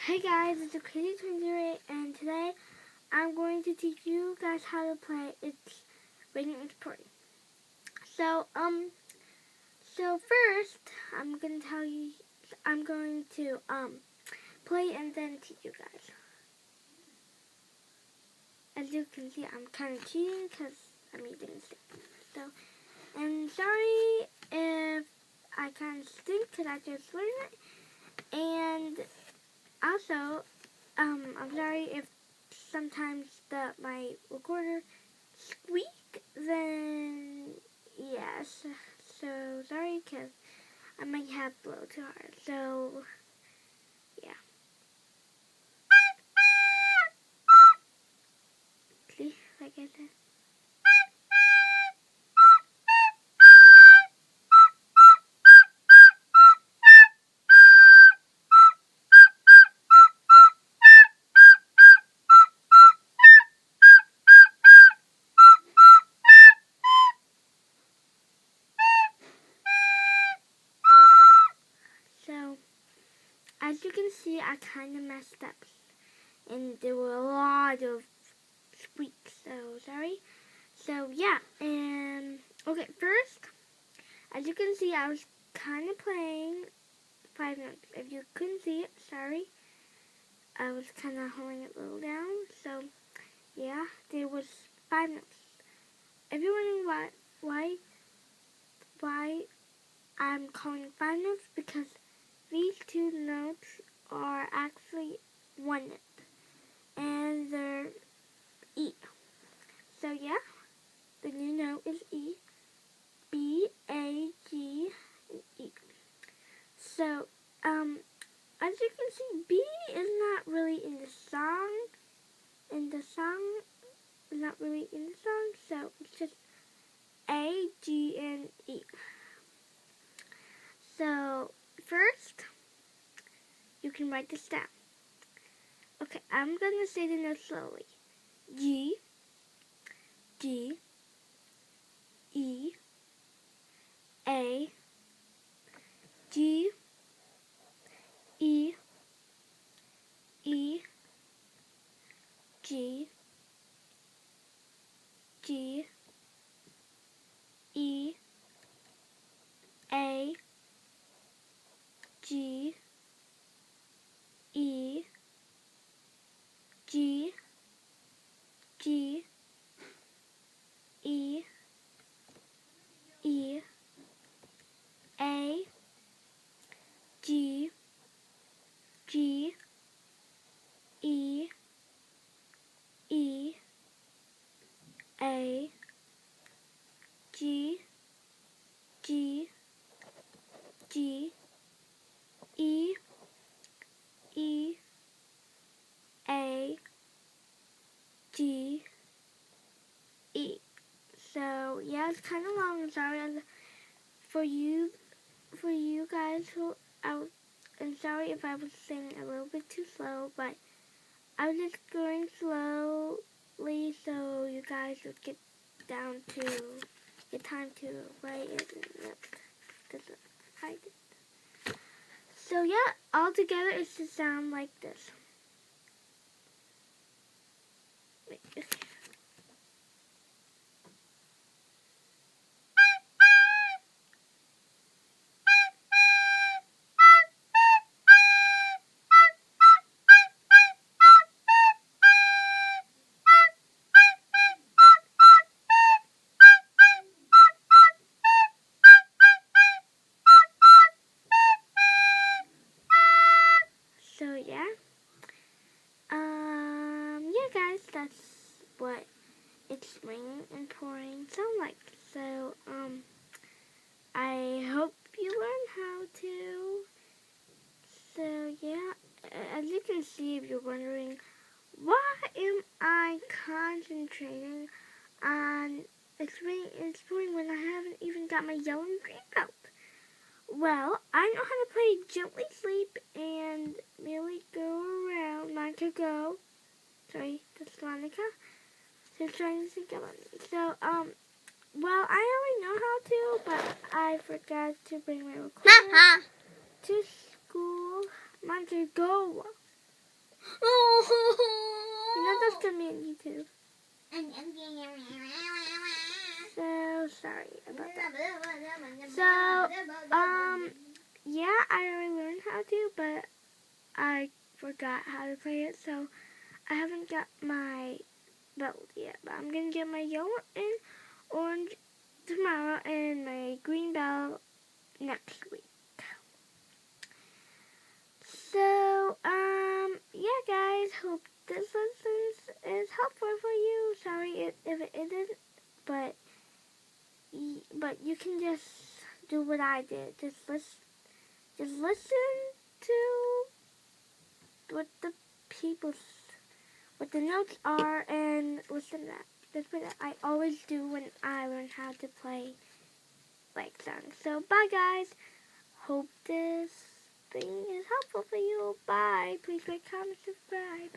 Hey guys, it's Crazy28 and today I'm going to teach you guys how to play It's Raining It's Pouring. So first I'm going to play and then teach you guys. As you can see, I'm kind of cheating because I'm eating a steak. And sorry if I kind of stink because I just learned it. And also, I'm sorry if sometimes my recorder squeak, then yes. So sorry because I might have blow too hard. So yeah. See, like I said. So as you can see, I kind of messed up, and there were a lot of squeaks. So sorry. So yeah, and okay, first, as you can see, I was kind of playing 5 notes. If you couldn't see it, sorry. I was kind of holding it a little down. So yeah, there was 5 notes. If you're wondering why I'm calling 5 notes, because these 2 notes are actually 1 note, and they're E. So yeah, the new note is E. B, A, G, and E. So, as you can see, B is not really in the song. Not really in the song, so it's just A, G, and E. So, first, you can write this down. Okay, I'm going to say the notes slowly. G, G, E, A, G, E, E, G, G, E, A, G, E, G, G, E, E, A, G, G, E, E, A, G, G, G, E, E, A, G, E. So yeah, it's kind of long. I'm sorry for you guys who I'm sorry if I was saying a little bit too slow, but I was just going slowly so you guys would get time to write it and that's I did. So yeah, all together it should sound like this. So yeah. Yeah guys, that's what It's Raining and Pouring sound like. So, I hope you learn how to. So yeah, as you can see, if you're wondering, why am I concentrating on It's Raining and It's Pouring when I haven't even got my yellow and green belt? Well, I know how to play Gently Sleep and Merry Go Around, Monica Go. Sorry, that's Monica. She's trying to sing about me. So, well, I already know how to, but I forgot to bring my recorder to school. Monica Go. You know that's gonna be on YouTube. So sorry about that. So, yeah, I already learned how to, but I forgot how to play it, so I haven't got my belt yet. But I'm gonna get my yellow and orange tomorrow and my green belt next week. So, yeah, guys, hope this lesson is helpful for you. Sorry if it isn't, but you can just do what I did. Just listen to what the people, what the notes are, and listen to that. That's what I always do when I learn how to play like songs. So, bye, guys. Hope this thing is helpful for you. Bye. Please like, comment, subscribe.